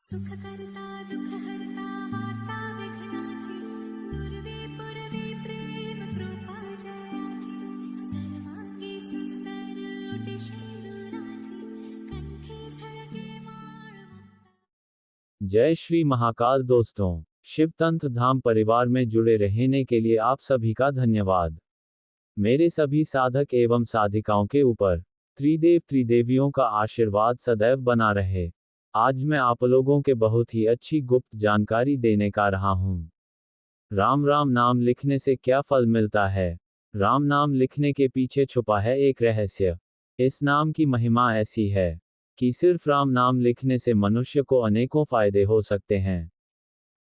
सुख करता दुख हरता वार्ता विघ्नाची दुर्वे पुरवे प्रेम कृपा जयाची सर्वांगी सुंदर ओटी शेंदुराची कंठी झळके माळ मुक्ता। जय श्री महाकाल दोस्तों, शिव तंत्र धाम परिवार में जुड़े रहने के लिए आप सभी का धन्यवाद। मेरे सभी साधक एवं साधिकाओं के ऊपर त्रिदेव त्रिदेवियों का आशीर्वाद सदैव बना रहे। आज मैं आप लोगों के बहुत ही अच्छी गुप्त जानकारी देने का रहा हूं। राम राम नाम लिखने से क्या फल मिलता है? राम नाम लिखने के पीछे छुपा है एक रहस्य। इस नाम की महिमा ऐसी है कि सिर्फ राम नाम लिखने से मनुष्य को अनेकों फायदे हो सकते हैं।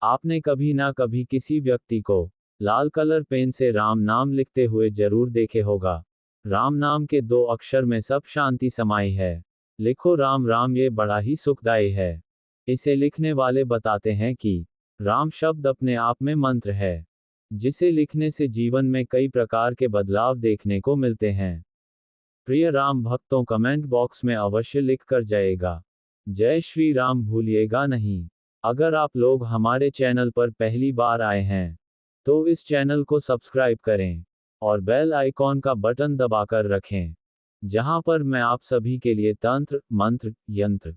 आपने कभी ना कभी किसी व्यक्ति को लाल कलर पेन से राम नाम लिखते हुए जरूर देखे होगा। राम नाम के 2 अक्षर में सब शांति समाई है। लिखो राम राम, ये बड़ा ही सुखदायी है। इसे लिखने वाले बताते हैं कि राम शब्द अपने आप में मंत्र है, जिसे लिखने से जीवन में कई प्रकार के बदलाव देखने को मिलते हैं। प्रिय राम भक्तों, कमेंट बॉक्स में अवश्य लिख कर जाएगा जय श्री राम भूलिएगा नहीं। अगर आप लोग हमारे चैनल पर पहली बार आए हैं तो इस चैनल को सब्सक्राइब करें और बेल आइकॉन का बटन दबाकर रखें, जहां पर मैं आप सभी के लिए तंत्र, मंत्र, यंत्र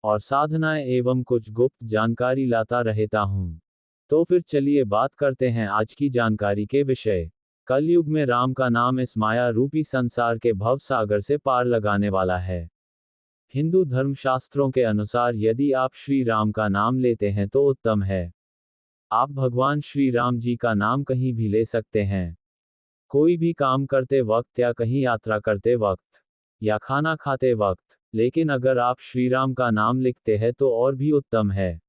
और साधनाएं एवं कुछ गुप्त जानकारी लाता रहता हूं। तो फिर चलिए बात करते हैं आज की जानकारी के विषय। कलयुग में राम का नाम इस माया रूपी संसार के भव सागर से पार लगाने वाला है। हिंदू धर्मशास्त्रों के अनुसार यदि आप श्री राम का नाम लेते हैं तो उत्तम है। आप भगवान श्री राम जी का नाम कहीं भी ले सकते हैं, कोई भी काम करते वक्त या कहीं यात्रा करते वक्त या खाना खाते वक्त। लेकिन अगर आप श्री राम का नाम लिखते हैं तो और भी उत्तम है।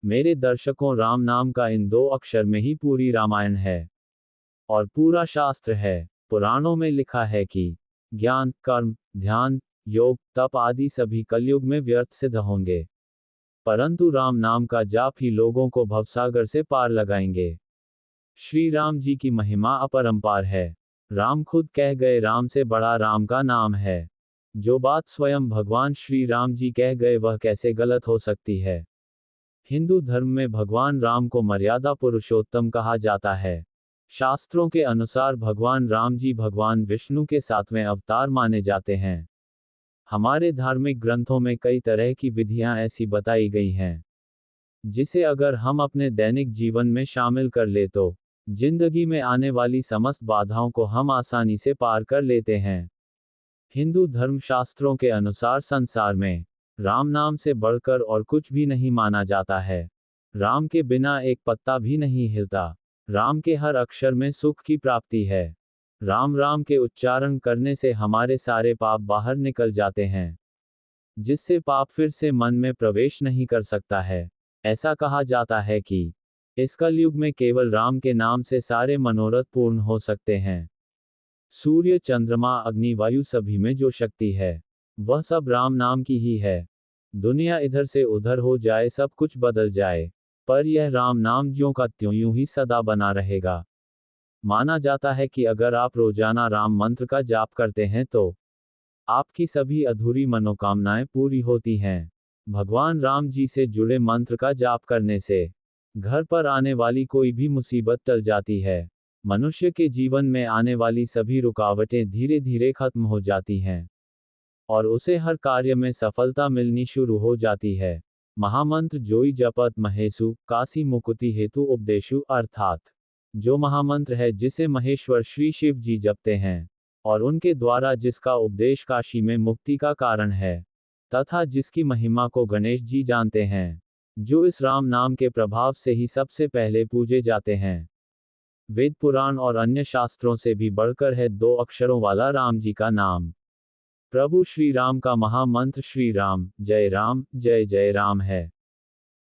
मेरे दर्शकों, राम नाम का इन 2 अक्षर में ही पूरी रामायण है और पूरा शास्त्र है। पुराणों में लिखा है कि ज्ञान, कर्म, ध्यान, योग, तप आदि सभी कलयुग में व्यर्थ सिद्ध होंगे, परंतु राम नाम का जाप ही लोगों को भवसागर से पार लगाएंगे। श्री राम जी की महिमा अपरंपार है। राम खुद कह गए, राम से बड़ा राम का नाम है। जो बात स्वयं भगवान श्री राम जी कह गए वह कैसे गलत हो सकती है। हिंदू धर्म में भगवान राम को मर्यादा पुरुषोत्तम कहा जाता है। शास्त्रों के अनुसार भगवान राम जी भगवान विष्णु के 7वें अवतार माने जाते हैं। हमारे धार्मिक ग्रंथों में कई तरह की विधियां ऐसी बताई गई हैं, जिसे अगर हम अपने दैनिक जीवन में शामिल कर ले तो जिंदगी में आने वाली समस्त बाधाओं को हम आसानी से पार कर लेते हैं। हिंदू धर्मशास्त्रों के अनुसार संसार में राम नाम से बढ़कर और कुछ भी नहीं माना जाता है। राम के बिना एक पत्ता भी नहीं हिलता। राम के हर अक्षर में सुख की प्राप्ति है। राम राम के उच्चारण करने से हमारे सारे पाप बाहर निकल जाते हैं, जिससे पाप फिर से मन में प्रवेश नहीं कर सकता है। ऐसा कहा जाता है कि इस कलयुग में केवल राम के नाम से सारे मनोरथ पूर्ण हो सकते हैं। सूर्य, चंद्रमा, अग्नि, वायु सभी में जो शक्ति है वह सब राम नाम की ही है। दुनिया इधर से उधर हो जाए, सब कुछ बदल जाए, पर यह राम नाम ज्यों का त्यों यूं ही सदा बना रहेगा। माना जाता है कि अगर आप रोजाना राम मंत्र का जाप करते हैं तो आपकी सभी अधूरी मनोकामनाएं पूरी होती हैं। भगवान राम जी से जुड़े मंत्र का जाप करने से घर पर आने वाली कोई भी मुसीबत टल जाती है। मनुष्य के जीवन में आने वाली सभी रुकावटें धीरे धीरे खत्म हो जाती हैं और उसे हर कार्य में सफलता मिलनी शुरू हो जाती है। महामंत्र जोई जपत महेशु काशी मुकुति हेतु उपदेशु, अर्थात जो महामंत्र है जिसे महेश्वर श्री शिव जी जपते हैं और उनके द्वारा जिसका उपदेश काशी में मुक्ति का कारण है, तथा जिसकी महिमा को गणेश जी जानते हैं, जो इस राम नाम के प्रभाव से ही सबसे पहले पूजे जाते हैं। वेद, पुराण और अन्य शास्त्रों से भी बढ़कर है 2 अक्षरों वाला राम जी का नाम। प्रभु श्री राम का महामंत्र श्री राम जय जय राम है।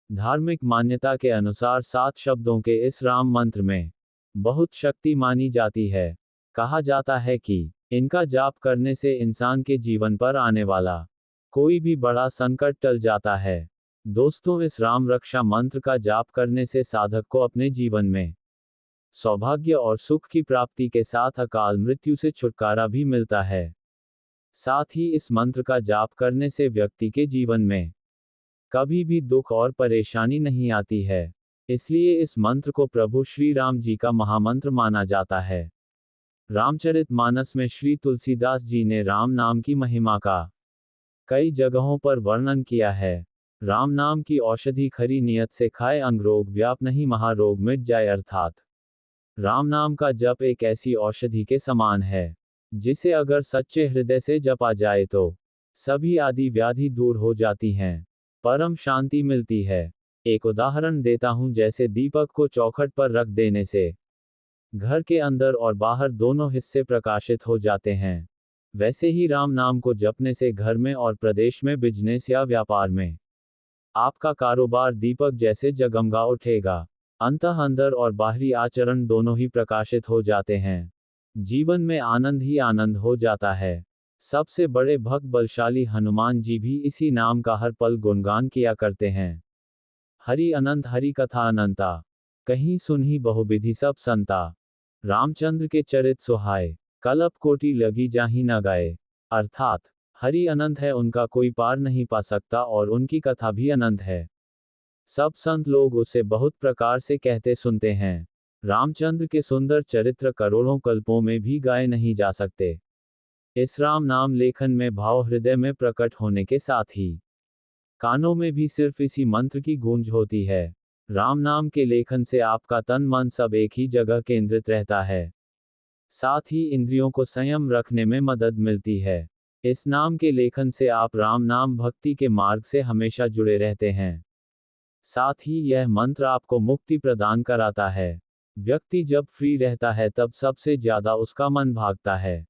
धार्मिक मान्यता के अनुसार 7 शब्दों के इस राम मंत्र में बहुत शक्ति मानी जाती है। कहा जाता है कि इनका जाप करने से इंसान के जीवन पर आने वाला कोई भी बड़ा संकट टल जाता है। दोस्तों, इस राम रक्षा मंत्र का जाप करने से साधक को अपने जीवन में सौभाग्य और सुख की प्राप्ति के साथ अकाल मृत्यु से छुटकारा भी मिलता है। साथ ही इस मंत्र का जाप करने से व्यक्ति के जीवन में कभी भी दुख और परेशानी नहीं आती है। इसलिए इस मंत्र को प्रभु श्री राम जी का महामंत्र माना जाता है। रामचरितमानस में श्री तुलसीदास जी ने राम नाम की महिमा का कई जगहों पर वर्णन किया है। राम नाम की औषधि खरी नियत से खाए अंगरोग व्याप नहीं महारोग मिट जाए, अर्थात राम नाम का जप एक ऐसी औषधि के समान है जिसे अगर सच्चे हृदय से जपा जाए तो सभी आदि व्याधि दूर हो जाती हैं, परम शांति मिलती है। एक उदाहरण देता हूं, जैसे दीपक को चौखट पर रख देने से घर के अंदर और बाहर दोनों हिस्से प्रकाशित हो जाते हैं, वैसे ही राम नाम को जपने से घर में और प्रदेश में बिजनेस या व्यापार में आपका कारोबार दीपक जैसे जगमगा उठेगा। अंतः अंदर और बाहरी आचरण दोनों ही प्रकाशित हो जाते हैं। जीवन में आनंद ही आनंद हो जाता है। सबसे बड़े भक्त बलशाली हनुमान जी भी इसी नाम का हर पल गुणगान किया करते हैं। हरि अनंत हरि कथा अनंता, कहीं सुनही बहुविधि सब संता। रामचंद्र के चरित सुहाए, कल्प कोटि लगी जाहि न गाए। अर्थात हरि अनंत है, उनका कोई पार नहीं पा सकता और उनकी कथा भी अनंत है। सब संत लोग उसे बहुत प्रकार से कहते सुनते हैं। रामचंद्र के सुंदर चरित्र करोड़ों कल्पों में भी गाए नहीं जा सकते। इस राम नाम लेखन में भाव हृदय में प्रकट होने के साथ ही कानों में भी सिर्फ इसी मंत्र की गूंज होती है। राम नाम के लेखन से आपका तन मन सब एक ही जगह केंद्रित रहता है। साथ ही इंद्रियों को संयम रखने में मदद मिलती है। इस नाम के लेखन से आप राम नाम भक्ति के मार्ग से हमेशा जुड़े रहते हैं। साथ ही यह मंत्र आपको मुक्ति प्रदान कराता है। व्यक्ति जब फ्री रहता है तब सबसे ज्यादा उसका मन भागता है।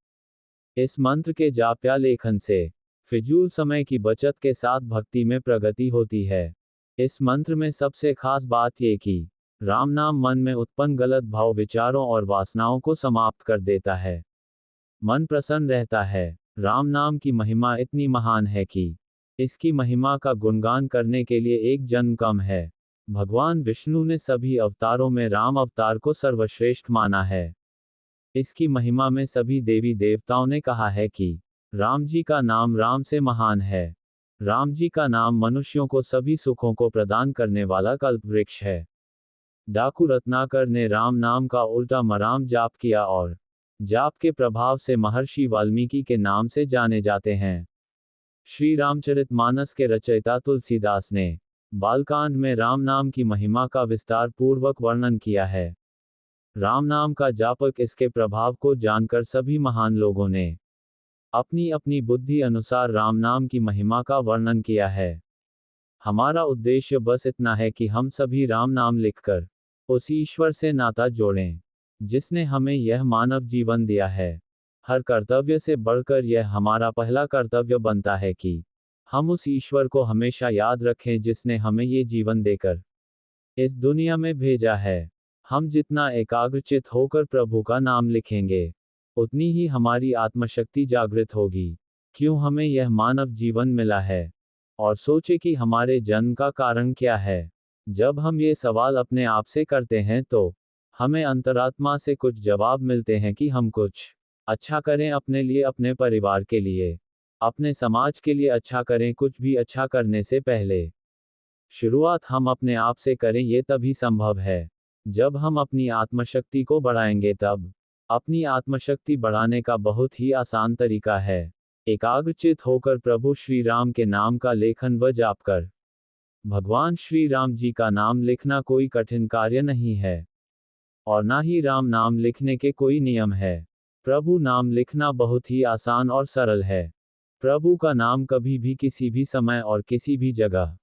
इस मंत्र के जाप या लेखन से फिजूल समय की बचत के साथ भक्ति में प्रगति होती है। इस मंत्र में सबसे खास बात ये कि राम नाम मन में उत्पन्न गलत भाव विचारों और वासनाओं को समाप्त कर देता है। मन प्रसन्न रहता है। राम नाम की महिमा इतनी महान है कि इसकी महिमा का गुणगान करने के लिए एक जन्म कम है। भगवान विष्णु ने सभी अवतारों में राम अवतार को सर्वश्रेष्ठ माना है। इसकी महिमा में सभी देवी देवताओं ने कहा है कि राम जी का नाम राम से महान है। राम जी का नाम मनुष्यों को सभी सुखों को प्रदान करने वाला कल्प वृक्ष है। डाकू रत्नाकर ने राम नाम का उल्टा मराम जाप किया और जाप के प्रभाव से महर्षि वाल्मीकि के नाम से जाने जाते हैं। श्री रामचरितमानस के रचयिता तुलसीदास ने बालकांड में राम नाम की महिमा का विस्तार पूर्वक वर्णन किया है। राम नाम का जापक इसके प्रभाव को जानकर सभी महान लोगों ने अपनी अपनी बुद्धि अनुसार राम नाम की महिमा का वर्णन किया है। हमारा उद्देश्य बस इतना है कि हम सभी राम नाम लिखकर उस ईश्वर से नाता जोड़ें जिसने हमें यह मानव जीवन दिया है। हर कर्तव्य से बढ़कर यह हमारा पहला कर्तव्य बनता है कि हम उस ईश्वर को हमेशा याद रखें जिसने हमें ये जीवन देकर इस दुनिया में भेजा है। हम जितना एकाग्रचित होकर प्रभु का नाम लिखेंगे उतनी ही हमारी आत्मशक्ति जागृत होगी। क्यों हमें यह मानव जीवन मिला है और सोचे कि हमारे जन्म का कारण क्या है। जब हम ये सवाल अपने आप से करते हैं तो हमें अंतरात्मा से कुछ जवाब मिलते हैं कि हम कुछ अच्छा करें अपने लिए, अपने परिवार के लिए, अपने समाज के लिए अच्छा करें। कुछ भी अच्छा करने से पहले शुरुआत हम अपने आप से करें। ये तभी संभव है जब हम अपनी आत्मशक्ति को बढ़ाएंगे। तब अपनी आत्मशक्ति बढ़ाने का बहुत ही आसान तरीका है एकाग्रचित होकर प्रभु श्री राम के नाम का लेखन व जाप कर। भगवान श्री राम जी का नाम लिखना कोई कठिन कार्य नहीं है और ना ही राम नाम लिखने के कोई नियम है। प्रभु नाम लिखना बहुत ही आसान और सरल है। प्रभु का नाम कभी भी किसी भी समय और किसी भी जगह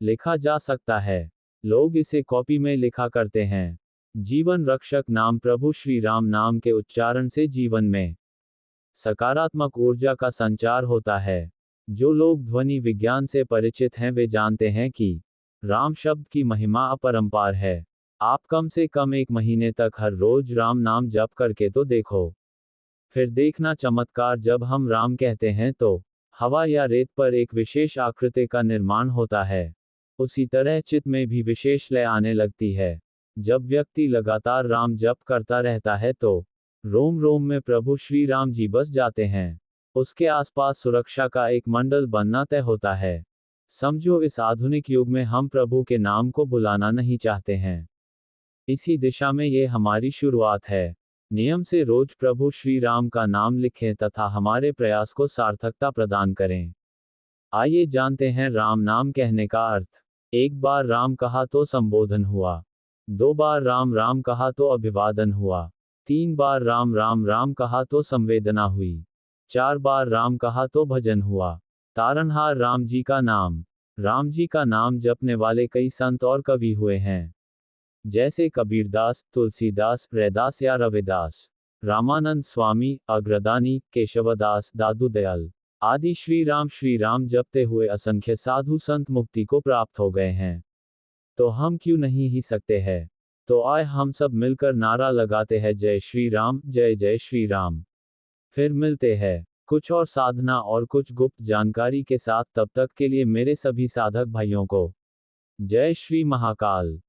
लिखा जा सकता है। लोग इसे कॉपी में लिखा करते हैं। जीवन रक्षक नाम प्रभु श्री राम नाम के उच्चारण से जीवन में सकारात्मक ऊर्जा का संचार होता है। जो लोग ध्वनि विज्ञान से परिचित हैं वे जानते हैं कि राम शब्द की महिमा अपरंपार है। आप कम से कम 1 महीने तक हर रोज राम नाम जप करके तो देखो, फिर देखना चमत्कार। जब हम राम कहते हैं तो हवा या रेत पर एक विशेष आकृति का निर्माण होता है। उसी तरह चित्त में भी विशेष लय आने लगती है। जब व्यक्ति लगातार राम जप करता रहता है तो रोम रोम में प्रभु श्री राम जी बस जाते हैं। उसके आसपास सुरक्षा का एक मंडल बनना तय होता है। समझो, इस आधुनिक युग में हम प्रभु के नाम को भुलाना नहीं चाहते हैं। इसी दिशा में ये हमारी शुरुआत है। नियम से रोज प्रभु श्री राम का नाम लिखें तथा हमारे प्रयास को सार्थकता प्रदान करें। आइए जानते हैं राम नाम कहने का अर्थ। एक बार राम कहा तो संबोधन हुआ। 2 बार राम राम कहा तो अभिवादन हुआ। 3 बार राम राम राम कहा तो संवेदना हुई। 4 बार राम कहा तो भजन हुआ। तारनहार राम जी का नाम। राम जी का नाम जपने वाले कई संत और कवि हुए हैं, जैसे कबीरदास, तुलसीदास, रैदास या रविदास, रामानंद स्वामी, अग्रदानी, केशवदास, दादू दयाल आदि। श्री राम जपते हुए असंख्य साधु संत मुक्ति को प्राप्त हो गए हैं। तो हम क्यों नहीं ही सकते हैं? तो आए हम सब मिलकर नारा लगाते हैं, जय श्री राम, जय जय श्री राम। फिर मिलते हैं कुछ और साधना और कुछ गुप्त जानकारी के साथ। तब तक के लिए मेरे सभी साधक भाइयों को जय श्री महाकाल।